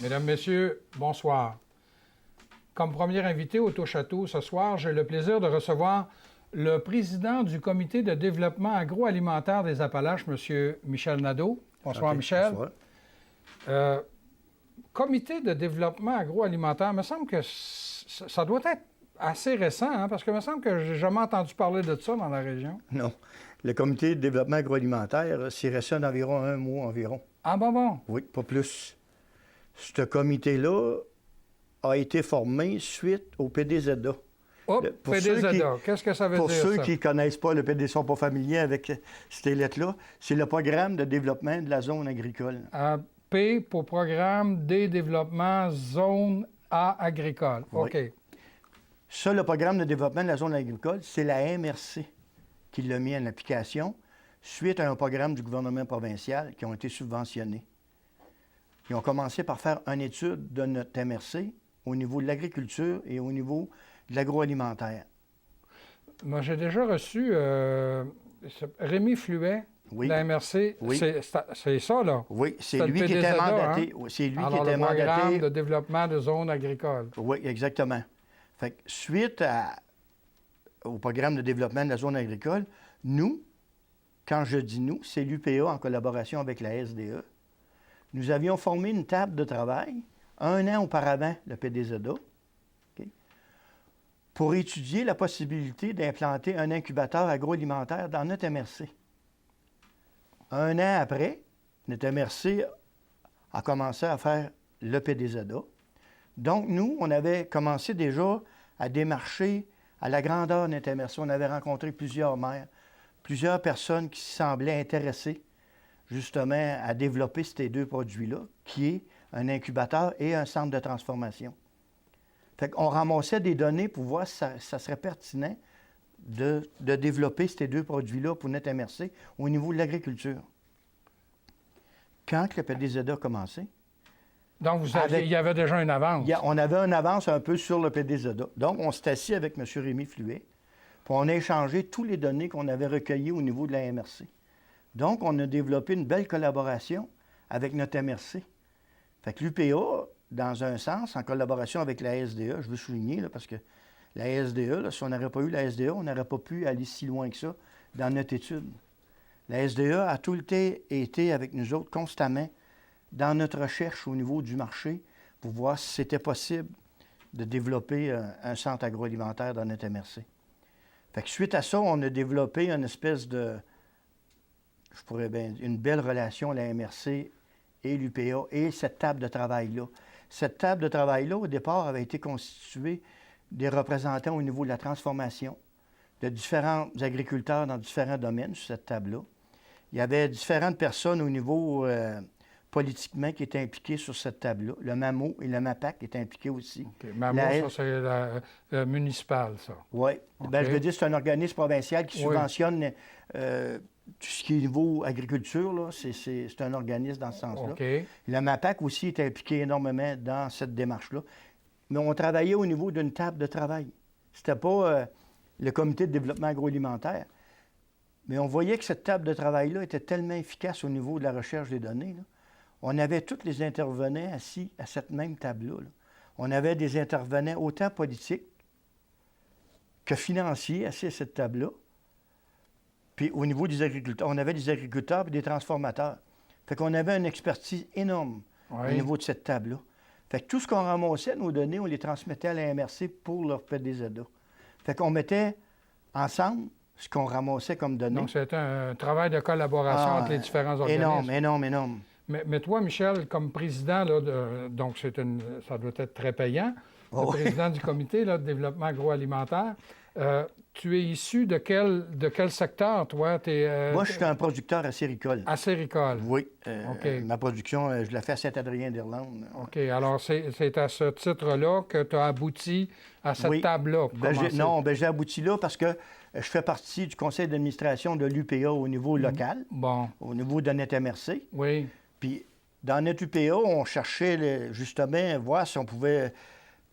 Mesdames, Messieurs, bonsoir. Comme premier invité au Touche-à-Tout ce soir, j'ai le plaisir de recevoir le président du Comité de développement agroalimentaire des Appalaches, M. Michel Nadeau. Bonsoir, Okay, Michel. bonsoir. Comité de développement agroalimentaire, il me semble que ça doit être assez récent, hein, parce que il me semble que j'ai jamais entendu parler de ça dans la région. Non. Le comité de développement agroalimentaire, c'est resté d'environ un mois environ. Ah bon? Oui, pas plus. Ce comité-là a été formé suite au PDZA. Hop, PDZA, qu'est-ce que ça veut dire, Pour ceux ça? qui ne connaissent pas, le PD ne sont pas familiers avec ces lettres-là, c'est le programme de développement de la zone agricole. P pour Programme des développements zone A agricole. Oui. OK. Ça, le programme de développement de la zone agricole, c'est la MRC qui l'a mis en application suite à un programme du gouvernement provincial qui ont été subventionnés. Ils ont commencé par faire une étude de notre MRC au niveau de l'agriculture et au niveau de l'agroalimentaire. Moi, j'ai déjà reçu Rémi Fluet Oui. de la MRC. Oui. C'est ça, là? Oui, c'est le lui qui PDZA, était mandaté. hein? Oui, c'est lui Alors, qui était le programme mandaté. de développement de zones agricoles. Oui, exactement. Fait que suite au programme de développement de la zone agricole, nous, quand je dis nous, c'est l'UPA en collaboration avec la SDE. Nous avions formé une table de travail un an auparavant, le PDZA, okay, pour étudier la possibilité d'implanter un incubateur agroalimentaire dans notre MRC. Un an après, notre MRC a commencé à faire le PDZA. Donc, nous, on avait commencé déjà à démarcher à la grandeur de notre MRC. On avait rencontré plusieurs maires, plusieurs personnes qui semblaient intéressées justement à développer ces deux produits-là, qui est un incubateur et un centre de transformation. Fait qu'on ramassait des données pour voir si ça serait pertinent de développer ces deux produits-là pour notre MRC au niveau de l'agriculture. Quand le PDZA a commencé, Donc, il y avait déjà une avance. on avait une avance un peu sur le PDZA. Donc, on s'est assis avec M. Rémi Fluet, puis on a échangé toutes les données qu'on avait recueillies au niveau de la MRC. Donc, on a développé une belle collaboration avec notre MRC. Fait que l'UPA, dans un sens, en collaboration avec la SDE, je veux souligner, là, parce que la SDE, là, si on n'aurait pas eu la SDE, on n'aurait pas pu aller si loin que ça dans notre étude. La SDE a tout le temps été avec nous autres constamment dans notre recherche au niveau du marché pour voir si c'était possible de développer un centre agroalimentaire dans notre MRC. Fait que suite à ça, on a développé une espèce de, une belle relation, la MRC et l'UPA, et cette table de travail-là. Cette table de travail-là, au départ, avait été constituée des représentants au niveau de la transformation, de différents agriculteurs dans différents domaines sur cette table-là. Il y avait différentes personnes au niveau politiquement qui étaient impliquées sur cette table-là. Le MAMO et le MAPAC étaient impliqués aussi. Okay. MAMO, ça, c'est la municipale, ça. Oui. Okay. Ben, je veux dire, c'est un organisme provincial qui subventionne tout ce qui est niveau agriculture, là, c'est un organisme dans ce sens-là. Okay. Le MAPAC aussi est impliqué énormément dans cette démarche-là. Mais on travaillait au niveau d'une table de travail. C'était pas le comité de développement agroalimentaire. Mais on voyait que cette table de travail-là était tellement efficace au niveau de la recherche des données. Là. On avait tous les intervenants assis à cette même table-là. Là. On avait des intervenants autant politiques que financiers assis à cette table-là. Puis au niveau des agriculteurs, on avait des agriculteurs et des transformateurs. Fait qu'on avait une expertise énorme au niveau de cette table-là. Fait que tout ce qu'on ramassait, nos données, on les transmettait à la MRC pour leur PDZA. Fait qu'on mettait ensemble ce qu'on ramassait comme données. Donc, c'était un travail de collaboration entre les différents organismes. Énorme. Mais toi, Michel, comme président, là, donc ça doit être très payant, le président du comité là, de développement agroalimentaire, tu es issu de quel secteur, toi? Moi, je suis un producteur acéricole. Acéricole? Oui. Ma production, je la fais à Saint-Adrien-d'Irlande. OK. Alors, c'est à ce titre-là que tu as abouti à cette table-là? J'ai abouti là parce que je fais partie du conseil d'administration de l'UPA au niveau local, au niveau de notre MRC. Oui. Puis, dans notre UPA, on cherchait justement voir si on pouvait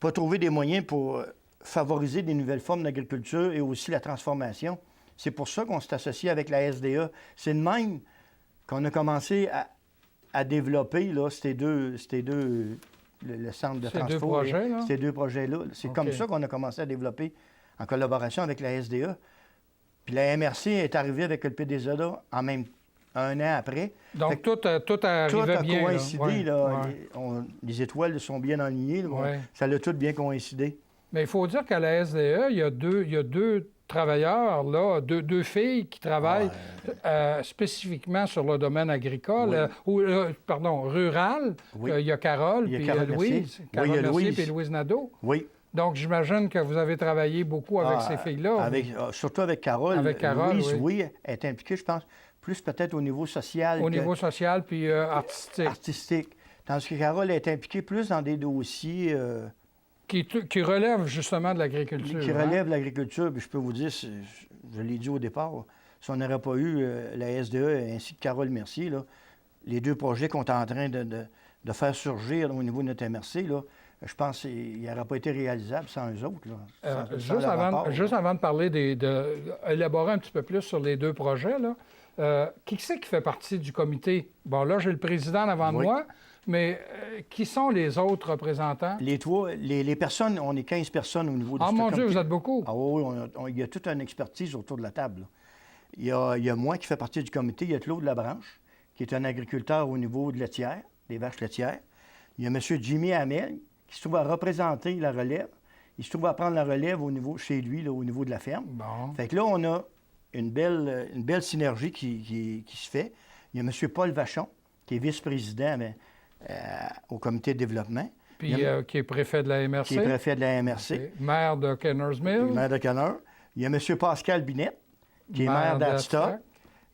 pas trouver des moyens pour favoriser des nouvelles formes d'agriculture et aussi la transformation. C'est pour ça qu'on s'est associé avec la SDA. C'est de même qu'on a commencé à développer là, ces deux le centre de Ces transport. deux projets, là? Ces deux projets-là. C'est OK. comme ça qu'on a commencé à développer en collaboration avec la SDA. Puis la MRC est arrivée avec le PDZA en même un an après. Donc, Fait que tout arrivait a bien. coïncidé. Là. Ouais, Là. ouais. Les étoiles sont bien alignées. Là. Ouais. Ça a tout bien coïncidé. Mais il faut dire qu'à la SDE, il y a deux travailleurs, là, deux filles qui travaillent spécifiquement sur le domaine agricole, rural. Oui. Il y a Carole, Il y a puis Carole Louise. Mercier. Carole Oui, il y a Mercier, Louise. puis Louise Nadeau. Oui. Donc, j'imagine que vous avez travaillé beaucoup avec ces filles-là. Surtout avec Carole. Avec Carole, Louise, oui. elle est impliquée, je pense, plus peut-être au niveau social. Au niveau social puis artistique. Artistique. Tandis que Carole est impliquée plus dans des dossiers Qui relèvent justement de l'agriculture. qui relèvent de l'agriculture. Puis je peux vous dire, je l'ai dit au départ, si on n'aurait pas eu la SDE ainsi que Carole Mercier, là, les deux projets qu'on est en train de faire surgir là, au niveau de notre MRC, là, je pense qu'il n'aurait pas été réalisable sans eux autres. Là, juste avant de parler élaborer un petit peu plus sur les deux projets, là, qui c'est qui fait partie du comité? Bon, là, j'ai le président en avant de moi, mais qui sont les autres représentants? Les personnes, on est 15 personnes au niveau de Ah, mon Dieu, vous êtes beaucoup! Ah oui, il y a toute une expertise autour de la table. Là. Il y a moi qui fais partie du comité, il y a Claude Labranche, qui est un agriculteur au niveau de laitière, des vaches laitières. Il y a M. Jimmy Hamel, qui se trouve à représenter la relève. Il se trouve à prendre la relève chez lui, là, au niveau de la ferme. Bon. Fait que là, on a une belle synergie qui se fait. Il y a M. Paul Vachon, qui est vice-président au comité de développement. Puis qui est préfet de la MRC. Qui est préfet de la MRC. Okay. Maire de Kennersmill. Maire de Kenner. Il y a M. Pascal Binette, qui est maire d'Adstock.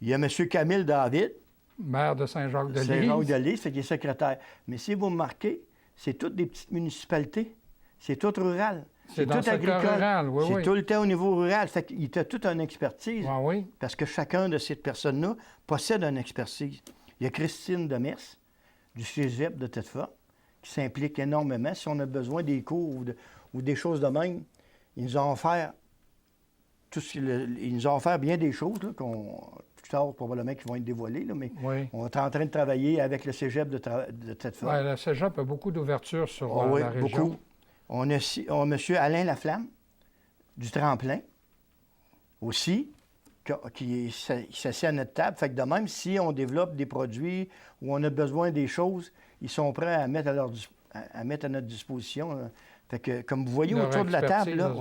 Il y a M. Camille David. Maire de Saint-Jacques-de-Lys. Saint-Jacques-de-Lys, qui est secrétaire. Mais si vous remarquez, c'est toutes des petites municipalités. C'est tout rural. C'est tout agricole. Rural, oui, c'est tout le temps au niveau rural. Fait qu'il a toute une expertise. Oui. Parce que chacun de ces personnes-là possède une expertise. Il y a Christine Demers, du Cégep de Tetford, qui s'implique énormément. Si on a besoin des cours ou des choses de même, ils nous ont offert bien des choses là, plus tard, probablement, qui vont être dévoilées. Là, mais on est en train de travailler avec le Cégep de Tetford. Oui, le Cégep a beaucoup d'ouverture sur la région. Beaucoup. On a M. Alain Laflamme, du Tremplin, aussi, qui s'assied à notre table. Fait que de même, si on développe des produits ou on a besoin des choses, ils sont prêts à mettre à notre disposition. Fait que, comme vous voyez autour de la table, là,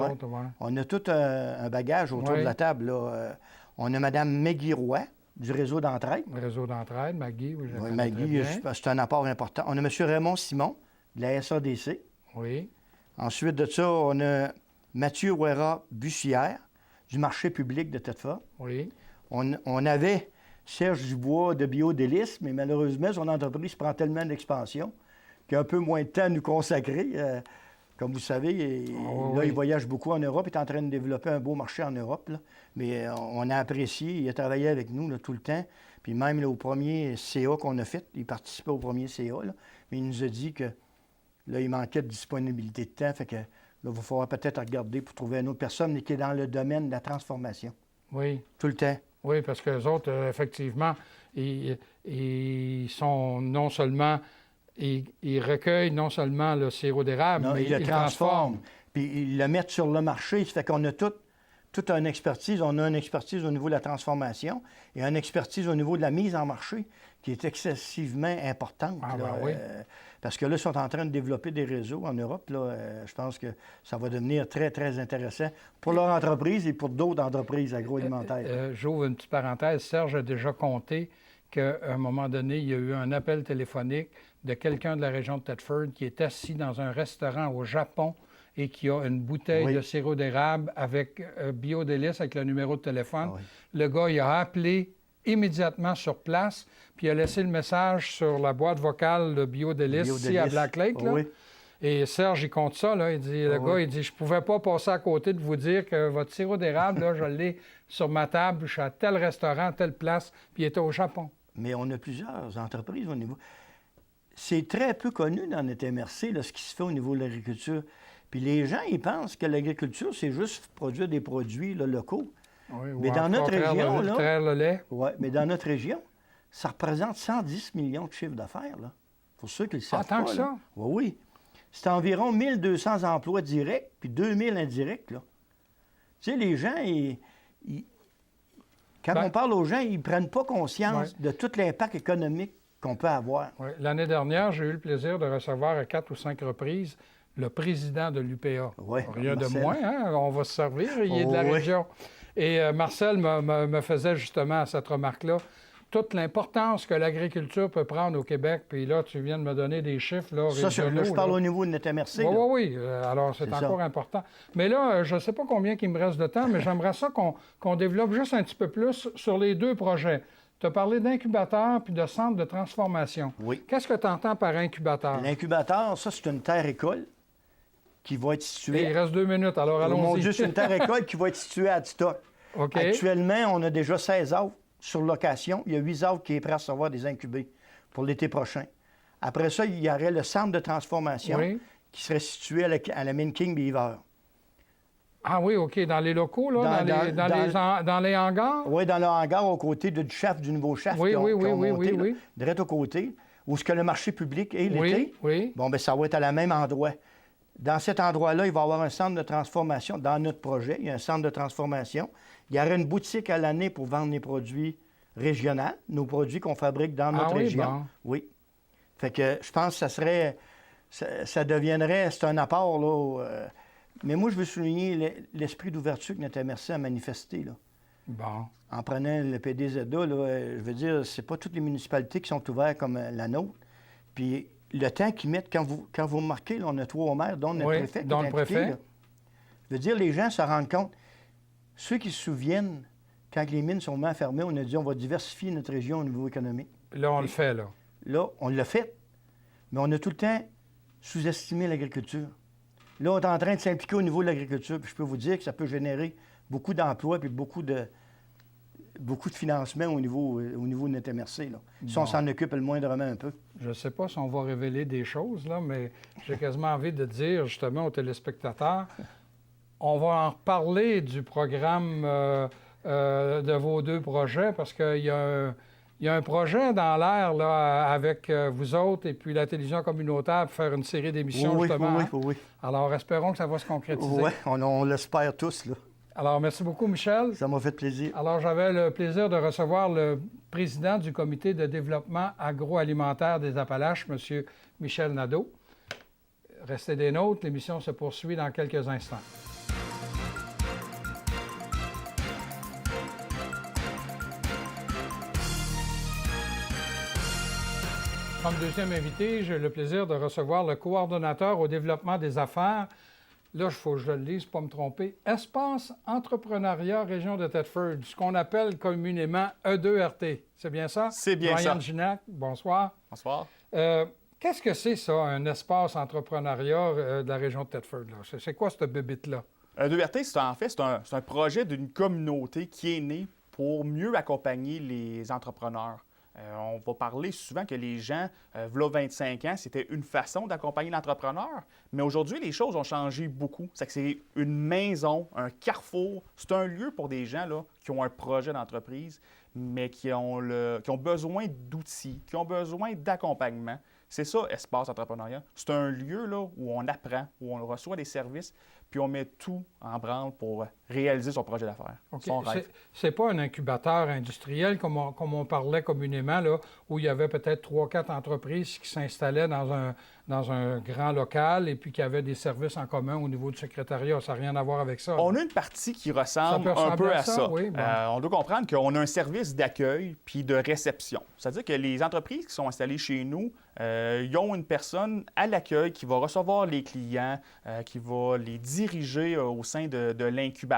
on a tout un bagage autour de la table. Là. On a Mme Maggie Roy, du réseau d'entraide. Le réseau d'entraide, Maggie, oui, je connais Maggie, très bien. C'est un apport important. On a M. Raymond Simon, de la SADC. Oui. Ensuite de ça, on a Mathieu Ouera-Bussière, du marché public de Tetford. Oui. On avait Serge Dubois de Biodélice, mais malheureusement, son entreprise prend tellement d'expansion qu'il a un peu moins de temps à nous consacrer. Comme vous savez, il voyage beaucoup en Europe. Il est en train de développer un beau marché en Europe. Là. Mais on a apprécié. Il a travaillé avec nous là, tout le temps. Puis même là, au premier CA qu'on a fait, il participait au premier CA. Là, mais il nous a dit que là, il manquait de disponibilité de temps. Fait que là, il va falloir peut-être regarder pour trouver une autre personne qui est dans le domaine de la transformation. Oui. Tout le temps. Oui, parce que les autres, effectivement, ils sont non seulement... Ils recueillent non seulement le sirop d'érable, mais ils le transforment. Puis ils le mettent sur le marché. Ça fait qu'on a toute une expertise. On a une expertise au niveau de la transformation et une expertise au niveau de la mise en marché qui est excessivement importante. Ah, là, oui. Parce que là, ils sont en train de développer des réseaux en Europe. Là, je pense que ça va devenir très, très intéressant pour leur entreprise et pour d'autres entreprises agroalimentaires. J'ouvre une petite parenthèse. Serge a déjà compté qu'à un moment donné, il y a eu un appel téléphonique de quelqu'un de la région de Thetford qui est assis dans un restaurant au Japon et qui a une bouteille de sirop d'érable avec Biodélice, avec le numéro de téléphone. Ah, oui. Le gars, il a appelé immédiatement sur place, puis il a laissé le message sur la boîte vocale de Biodélice ici à Black Lake. Là. Oui. Et Serge, il compte ça, là. Il dit, le gars, il dit, je pouvais pas passer à côté de vous dire que votre sirop d'érable, là, je l'ai sur ma table, je suis à tel restaurant, telle place, puis il était au Japon. Mais on a plusieurs entreprises au niveau... C'est très peu connu dans notre MRC, là, ce qui se fait au niveau de l'agriculture. Puis les gens, ils pensent que l'agriculture, c'est juste produire des produits là, locaux. Oui, mais dans notre région, le lait. Ouais, mais dans notre région, ça représente 110 millions de chiffres d'affaires, là. Pour ceux qui le savent pas. Tant que ça? Oui, oui. c'est environ 1200 emplois directs, puis 2000 indirects, là. Tu sais, les gens, quand on parle aux gens, ils ne prennent pas conscience de tout l'impact économique qu'on peut avoir. Oui. L'année dernière, j'ai eu le plaisir de recevoir à 4 ou 5 reprises le président de l'UPA. Oui, rien Marcel. de moins, hein? On va se servir, il est de la région. Et Marcel me faisait justement à cette remarque-là toute l'importance que l'agriculture peut prendre au Québec. Puis là, tu viens de me donner des chiffres. Là, ça, je parle au niveau de notre MRC. Oui. Alors, c'est encore important. Mais là, je ne sais pas combien il me reste de temps, mais j'aimerais ça qu'on développe juste un petit peu plus sur les deux projets. Tu as parlé d'incubateur puis de centre de transformation. Oui. Qu'est-ce que tu entends par incubateur? L'incubateur, ça, c'est une terre-école qui va être située... Et il reste 2 minutes, alors allons-y. Mon Dieu, c'est une terre-école qui va être située à Adstock. OK. Actuellement, on a déjà 16 arbres sur location. Il y a 8 arbres qui est prêt à recevoir des incubés pour l'été prochain. Après ça, il y aurait le centre de transformation qui serait situé à la mine King Beaver. Ah oui, OK. Dans les locaux, là? Dans les hangars? Oui, dans le hangar, aux côtés du shaft, du nouveau shaft oui, qu'ils ont monté, oui. direct aux côtés, où ce que le marché public est l'été. Oui. Bon, bien, ça va être à la même endroit. Dans cet endroit-là, il va y avoir un centre de transformation. Dans notre projet, il y a un centre de transformation. Il y aurait une boutique à l'année pour vendre les produits régionaux, nos produits qu'on fabrique dans notre région. Bon. Oui. Fait que je pense que ça serait... Ça deviendrait... C'est un apport, là... mais moi, je veux souligner l'esprit d'ouverture que notre MRC a manifesté, là. Bon. En prenant le PDZA, là, je veux dire, c'est pas toutes les municipalités qui sont ouvertes comme la nôtre. Puis le temps qu'ils mettent, quand vous remarquez, là, on a 3 maires, dont notre préfet qui est impliqué, là. Je veux dire, les gens se rendent compte. Ceux qui se souviennent, quand les mines sont fermées, on a dit on va diversifier notre région au niveau économique. Là, on le fait, là. Là, on l'a fait. Mais on a tout le temps sous-estimé l'agriculture. Là, on est en train de s'impliquer au niveau de l'agriculture. Puis je peux vous dire que ça peut générer beaucoup d'emplois puis beaucoup de financement au niveau de notre MRC, là. Si on s'en occupe le moindrement un peu. Je ne sais pas si on va révéler des choses, là, mais j'ai quasiment envie de dire justement aux téléspectateurs, on va en reparler du programme de vos 2 projets parce qu'il y a un projet dans l'air là, avec vous autres et puis la télévision communautaire pour faire une série d'émissions, justement. Oui. Alors, espérons que ça va se concrétiser. Oui, on l'espère tous, là. Alors, merci beaucoup, Michel. Ça m'a fait plaisir. Alors, j'avais le plaisir de recevoir le président du Comité de développement agroalimentaire des Appalaches, M. Michel Nadeau. Restez des nôtres, l'émission se poursuit dans quelques instants. Comme deuxième invité, j'ai le plaisir de recevoir le coordonnateur au développement des affaires. Là, il faut que je le lise, pas me tromper. Espace Entrepreneuriat Région de Thetford, ce qu'on appelle communément E2RT. C'est bien ça? C'est bien ça. Brian Ginac, bonsoir. Bonsoir. Qu'est-ce que c'est, ça, un espace entrepreneuriat de la région de Thetford? C'est quoi cette bébite-là? E2RT, c'est un projet d'une communauté qui est né pour mieux accompagner les entrepreneurs. On va parler souvent que les gens, v'là 25 ans, c'était une façon d'accompagner l'entrepreneur, mais aujourd'hui, les choses ont changé beaucoup. C'est une maison, un carrefour, c'est un lieu pour des gens là, qui ont un projet d'entreprise, mais qui ont besoin d'outils, qui ont besoin d'accompagnement. C'est ça, Espace Entrepreneuriat. C'est un lieu là, où on apprend, où on reçoit des services, puis on met tout en branle pour réaliser son projet d'affaires, son rêve. C'est pas un incubateur industriel comme on parlait communément, là, où il y avait peut-être 3-4 entreprises qui s'installaient dans un grand local et puis qui avaient des services en commun au niveau du secrétariat. Ça n'a rien à voir avec ça. On a une partie qui ressemble un peu à ça. Oui, bon. On doit comprendre qu'on a un service d'accueil puis de réception. C'est-à-dire que les entreprises qui sont installées chez nous, ils ont une personne à l'accueil qui va recevoir les clients, qui va les diriger au sein de l'incubateur.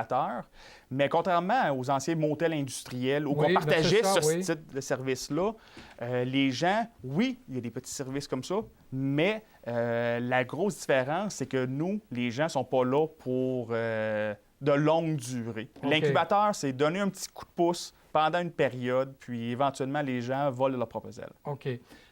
Mais contrairement aux anciens motels industriels où on partageait ce type de service-là, les gens, oui, il y a des petits services comme ça, mais la grosse différence, c'est que nous, les gens ne sont pas là pour de longue durée. Okay. L'incubateur, c'est donner un petit coup de pouce pendant une période, puis éventuellement, les gens volent leur propre aile. OK.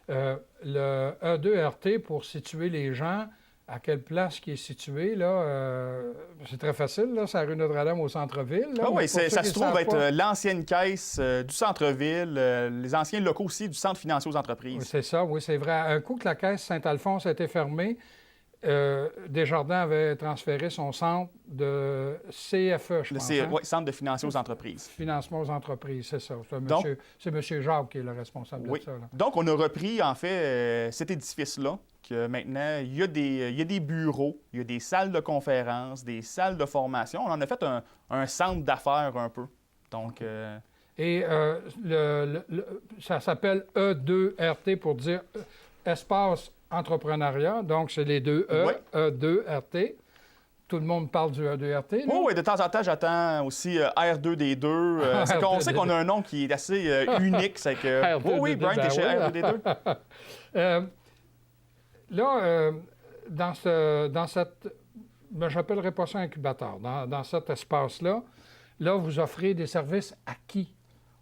Le E2RT, pour situer les gens, à quelle place qui est situé, là? C'est très facile, là, c'est la rue Notre-Dame au centre-ville. Ah oui, ça se trouve être l'ancienne caisse du centre-ville, les anciens locaux aussi du centre financier aux entreprises. Oui, c'est ça, oui, c'est vrai. Un coup que la caisse Saint-Alphonse a été fermée, Desjardins avait transféré son centre de CFE, je pense. Oui, Centre de financement aux entreprises. Financement aux entreprises, c'est ça. Donc, c'est M. Jacques qui est le responsable oui. de ça. Là. Donc, on a repris, en fait, cet édifice-là, que maintenant, il y a des bureaux, il y a des salles de conférences, des salles de formation. On en a fait un centre d'affaires un peu. Donc... Et ça s'appelle E2RT pour dire Espace Entrepreneuriat. Donc, c'est les deux E, Oui. E2RT. Tout le monde parle du E2RT. Oui, de temps en temps, j'attends aussi R2D2. C'est qu'on sait qu'on a un nom qui est assez unique. C'est que... R2D2, oui, Brian, t'es chez R2D2. Dans cette... Ben, je n'appellerai pas ça incubateur. Dans cet espace-là, vous offrez des services à qui?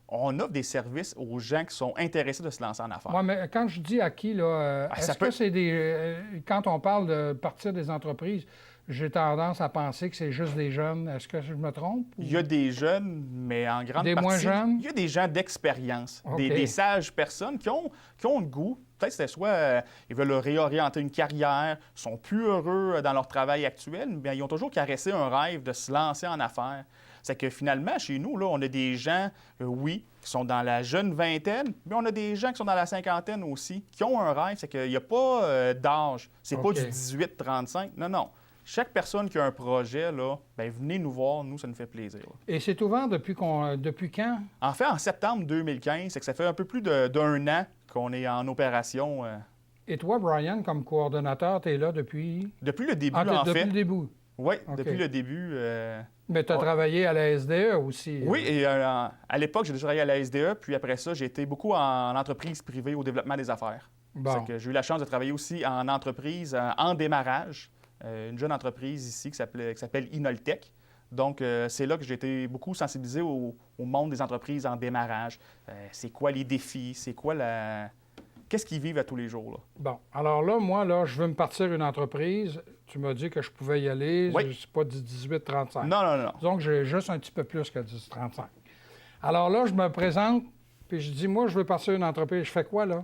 On offre des services aux gens qui sont intéressés de se lancer en affaires. Oui, mais quand je dis à qui, là, est-ce que c'est des... quand on parle de partir des entreprises, j'ai tendance à penser que c'est juste des jeunes. Est-ce que je me trompe? Ou... Il y a des jeunes, mais en grande des partie... moins jeunes? Il y a des gens d'expérience, Okay. des sages personnes qui ont le goût. Peut-être que c'est soit ils veulent réorienter une carrière, sont plus heureux dans leur travail actuel, mais ils ont toujours caressé un rêve de se lancer en affaires. C'est que finalement, chez nous, là, on a des gens, oui, qui sont dans la jeune vingtaine, mais on a des gens qui sont dans la cinquantaine aussi, qui ont un rêve. C'est qu'il n'y a pas d'âge. C'est pas du 18-35. Non, non. Chaque personne qui a un projet, là, bien, venez nous voir. Nous, ça nous fait plaisir. Là. Et c'est ouvert depuis quand? En fait, en septembre 2015, c'est que ça fait un peu plus d'un an qu'on est en opération. Et toi, Brian, comme coordonnateur, tu es là depuis... Depuis le début, Depuis le début? Oui, Okay. depuis le début. Mais tu as travaillé à la SDE aussi. Oui, et à l'époque, j'ai déjà travaillé à la SDE, puis après ça, j'ai été beaucoup en entreprise privée au développement des affaires. Bon. J'ai eu la chance de travailler aussi en entreprise en démarrage, une jeune entreprise ici qui s'appelle Inoltech. Donc, c'est là que j'ai été beaucoup sensibilisé au monde des entreprises en démarrage. C'est quoi les défis? C'est quoi Qu'est-ce qu'ils vivent à tous les jours? Là? Bon. Alors là, moi, je veux me partir une entreprise. Tu m'as dit que je pouvais y aller. Oui. C'est pas du 18-35. Non. Donc, j'ai juste un petit peu plus que 18-35. Alors là, je me présente, puis je dis, moi, je veux partir une entreprise. Je fais quoi, là?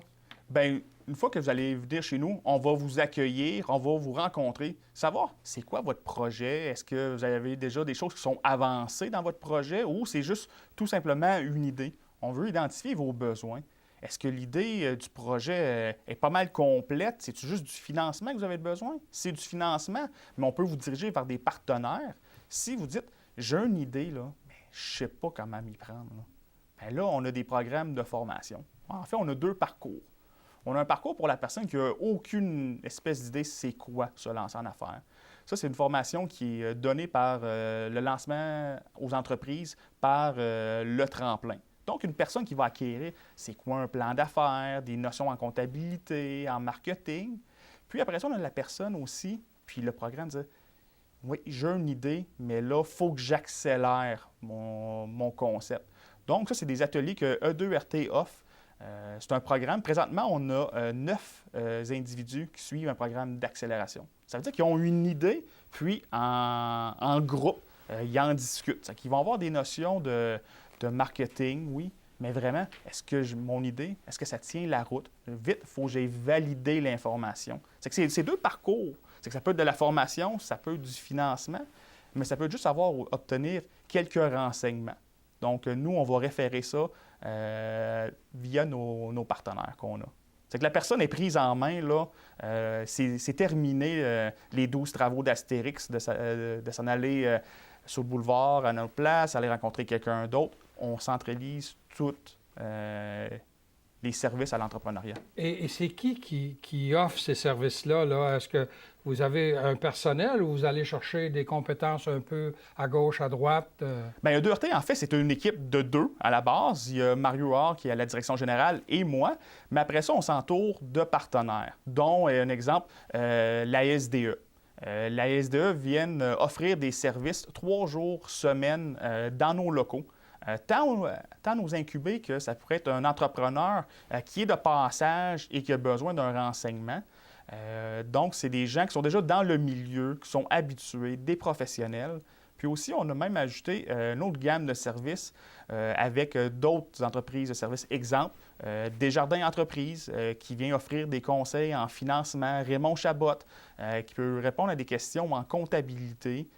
Bien, une fois que vous allez venir chez nous, on va vous accueillir, on va vous rencontrer, savoir c'est quoi votre projet, est-ce que vous avez déjà des choses qui sont avancées dans votre projet ou c'est juste tout simplement une idée. On veut identifier vos besoins. Est-ce que l'idée du projet est pas mal complète? C'est-tu juste du financement que vous avez besoin? Si c'est du financement, mais on peut vous diriger vers des partenaires. Si vous dites, j'ai une idée, là, mais je ne sais pas comment m'y prendre. Bien là, on a des programmes de formation. En fait, on a 2 parcours. On a un parcours pour la personne qui n'a aucune espèce d'idée c'est quoi se lancer en affaires. Ça, c'est une formation qui est donnée par le lancement aux entreprises par le tremplin. Donc, une personne qui va acquérir c'est quoi un plan d'affaires, des notions en comptabilité, en marketing. Puis après ça, on a la personne aussi, puis le programme dit oui, j'ai une idée, mais là, il faut que j'accélère mon concept. Donc, ça, c'est des ateliers que E2RT offre. C'est un programme. Présentement, on a 9 individus qui suivent un programme d'accélération. Ça veut dire qu'ils ont une idée, puis en groupe, ils en discutent. C'est qu'ils vont avoir des notions de marketing, oui, mais vraiment, est-ce que mon idée, est-ce que ça tient la route? Vite, il faut que j'aille valider l'information. C'est que c'est 2 parcours. C'est que ça peut être de la formation, ça peut être du financement, mais ça peut être juste obtenir quelques renseignements. Donc, nous, on va référer ça via nos partenaires qu'on a. C'est que la personne est prise en main, là, c'est terminé les 12 travaux d'Astérix, de s'en aller sur le boulevard à notre place, aller rencontrer quelqu'un d'autre. On centralise tous les services à l'entrepreneuriat. Et c'est qui offre ces services-là? Là? Est-ce que vous avez un personnel ou vous allez chercher des compétences un peu à gauche, à droite? Bien, E2RT, en fait, c'est une équipe de 2 à la base. Il y a Mario Huard qui est à la direction générale et moi. Mais après ça, on s'entoure de partenaires, dont, un exemple, la SDE. La SDE vient offrir des services 3 jours semaine dans nos locaux. Tant nous incuber que ça pourrait être un entrepreneur qui est de passage et qui a besoin d'un renseignement. Donc, c'est des gens qui sont déjà dans le milieu, qui sont habitués, des professionnels. Puis aussi, on a même ajouté une autre gamme de services avec d'autres entreprises de services. Exemple, Desjardins Entreprises qui vient offrir des conseils en financement, Raymond Chabot qui peut répondre à des questions en comptabilité.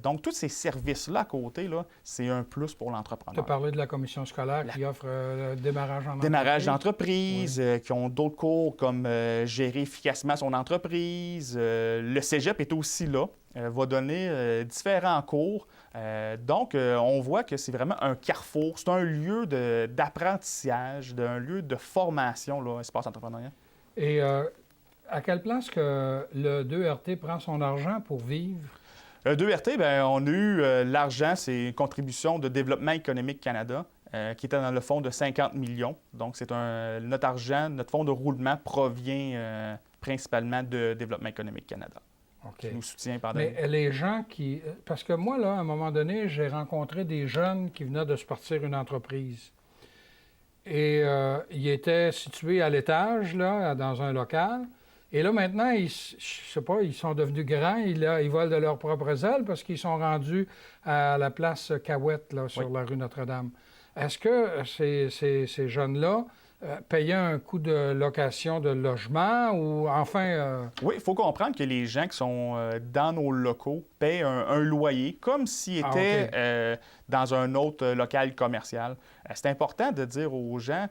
Donc, tous ces services-là à côté, là, c'est un plus pour l'entrepreneur. Tu as parlé de la commission scolaire qui offre le démarrage en entreprise. Démarrage d'entreprise, qui ont d'autres cours comme gérer efficacement son entreprise. Le cégep est aussi là, va donner différents cours. Donc, on voit que c'est vraiment un carrefour, c'est un lieu d'apprentissage, un lieu de formation, là, Espace entrepreneurial. Et à quelle place que le 2RT prend son argent pour vivre? 2RT, bien, on a eu l'argent, c'est une contribution de Développement économique Canada qui était dans le fonds de 50 millions. Donc, c'est notre argent, notre fonds de roulement provient principalement de Développement économique Canada. OK. Qui nous soutient pendant... Mais les gens qui... Parce que moi, là, à un moment donné, j'ai rencontré des jeunes qui venaient de se partir une entreprise. Et ils étaient situés à l'étage, là, dans un local. Et là, maintenant, je sais pas, ils sont devenus grands, ils volent de leurs propres ailes parce qu'ils sont rendus à la place Cahouette, là, sur la rue Notre-Dame. Est-ce que ces jeunes-là payaient un coût de location de logement ou enfin... Oui, il faut comprendre que les gens qui sont dans nos locaux paient un loyer comme s'ils étaient dans un autre local commercial. C'est important de dire aux gens,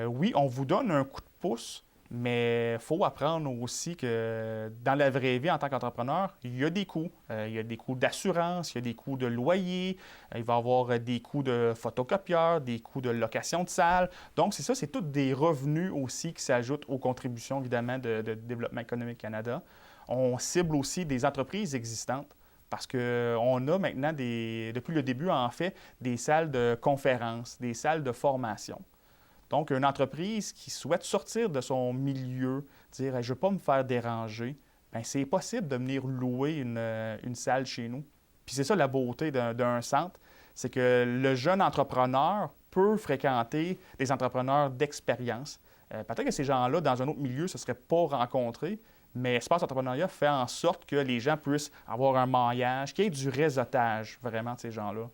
oui, on vous donne un coup de pouce, mais il faut apprendre aussi que dans la vraie vie, en tant qu'entrepreneur, il y a des coûts. Il y a des coûts d'assurance, il y a des coûts de loyer, il va y avoir des coûts de photocopieurs, des coûts de location de salle. Donc, c'est tous des revenus aussi qui s'ajoutent aux contributions, évidemment, de Développement économique Canada. On cible aussi des entreprises existantes parce qu'on a maintenant, depuis le début, en fait, des salles de conférences, des salles de formation. Donc, une entreprise qui souhaite sortir de son milieu, dire « je ne veux pas me faire déranger », bien, c'est possible de venir louer une salle chez nous. Puis c'est ça la beauté d'un centre, c'est que le jeune entrepreneur peut fréquenter des entrepreneurs d'expérience. Peut-être que ces gens-là, dans un autre milieu, ce ne seraient pas rencontrés, mais Espace entrepreneuriat fait en sorte que les gens puissent avoir un maillage, qu'il y ait du réseautage, vraiment, de ces gens-là.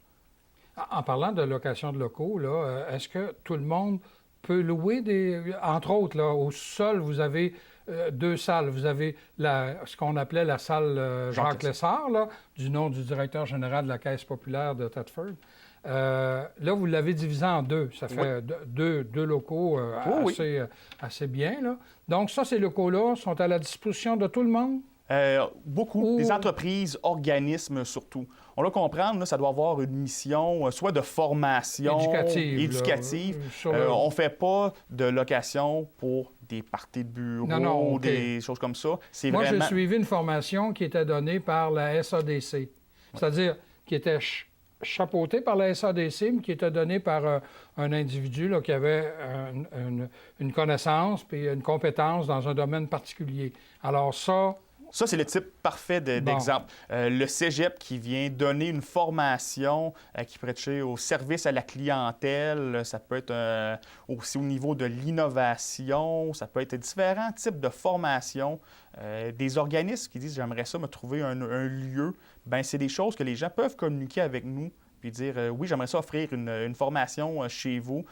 En parlant de location de locaux, là, est-ce que tout le monde peut louer entre autres, là, au sol, vous avez 2 salles. Vous avez ce qu'on appelait la salle Jacques Lessard, là, du nom du directeur général de la Caisse populaire de Thetford. Là, vous l'avez divisé en 2. Ça fait deux locaux assez bien, là. Donc, ces locaux-là sont à la disposition de tout le monde? Beaucoup. Des entreprises, organismes surtout. On doit comprendre, là, ça doit avoir une mission, soit de formation éducative. On ne fait pas de location pour des parties de bureau, des choses comme ça. Moi, j'ai suivi une formation qui était donnée par la SADC, c'est-à-dire qui était chapeautée par la SADC, mais qui était donnée par un individu là, qui avait une connaissance et une compétence dans un domaine particulier. Alors ça, c'est le type parfait d'exemple. Le cégep qui vient donner une formation qui pourrait toucher au service à la clientèle, ça peut être aussi au niveau de l'innovation, ça peut être différents types de formations. Des organismes qui disent « j'aimerais ça me trouver un lieu », bien, c'est des choses que les gens peuvent communiquer avec nous puis dire oui, j'aimerais ça offrir une formation chez vous,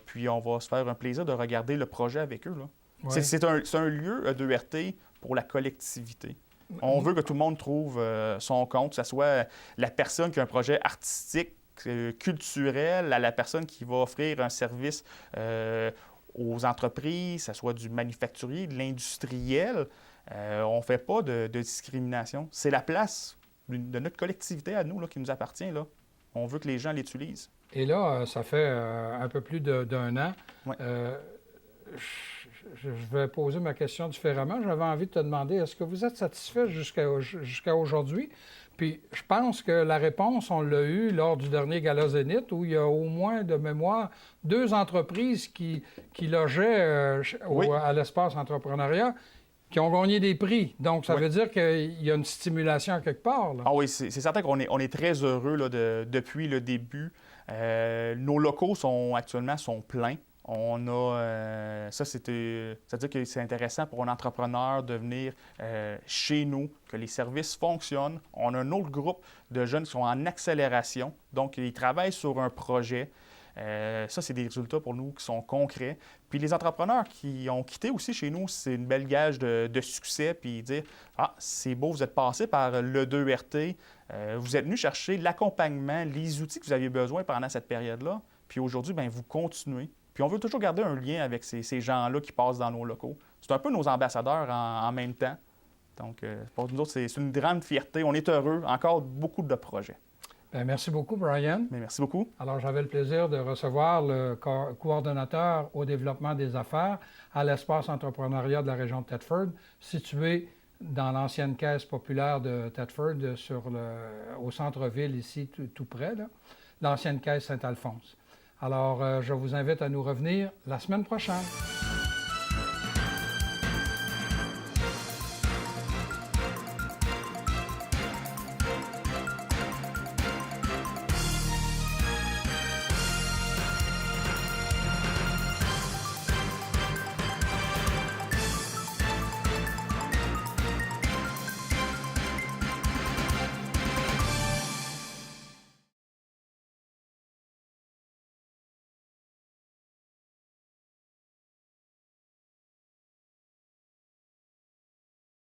puis on va se faire un plaisir de regarder le projet avec eux, là. Ouais. C'est un lieu 2RT pour la collectivité. On veut que tout le monde trouve son compte, que ce soit la personne qui a un projet artistique, culturel, à la personne qui va offrir un service aux entreprises, que ce soit du manufacturier, de l'industriel. On ne fait pas de discrimination. C'est la place de notre collectivité à nous là, qui nous appartient. Là. On veut que les gens l'utilisent. Et là, ça fait un peu plus d'1 an. Ouais. Je vais poser ma question différemment. J'avais envie de te demander, est-ce que vous êtes satisfait jusqu'à aujourd'hui? Puis je pense que la réponse, on l'a eue lors du dernier Gala Zénith, où il y a au moins, de mémoire, 2 entreprises qui logeaient à l'espace entrepreneuriat qui ont gagné des prix. Donc, ça veut dire qu'il y a une stimulation à quelque part. Là. Ah oui, c'est certain qu'on est très heureux là, depuis le début. Nos locaux actuellement sont pleins. On a, c'est-à-dire que c'est intéressant pour un entrepreneur de venir chez nous, que les services fonctionnent. On a un autre groupe de jeunes qui sont en accélération, donc ils travaillent sur un projet. Ça, c'est des résultats pour nous qui sont concrets. Puis les entrepreneurs qui ont quitté aussi chez nous, c'est une belle gage de succès. Puis dire, ah, c'est beau, vous êtes passé par le 2RT, vous êtes venu chercher l'accompagnement, les outils que vous aviez besoin pendant cette période-là. Puis aujourd'hui, bien, vous continuez. Puis on veut toujours garder un lien avec ces gens-là qui passent dans nos locaux. C'est un peu nos ambassadeurs en même temps. Donc, pour nous autres, c'est une grande fierté. On est heureux. Encore beaucoup de projets. Bien, merci beaucoup, Brian. Mais merci beaucoup. Alors, j'avais le plaisir de recevoir le coordonnateur au développement des affaires à l'espace entrepreneuriat de la région de Thetford, situé dans l'ancienne caisse populaire de Thetford, au centre-ville, ici, tout près, l'ancienne caisse Saint-Alphonse. Alors, je vous invite à nous revenir la semaine prochaine.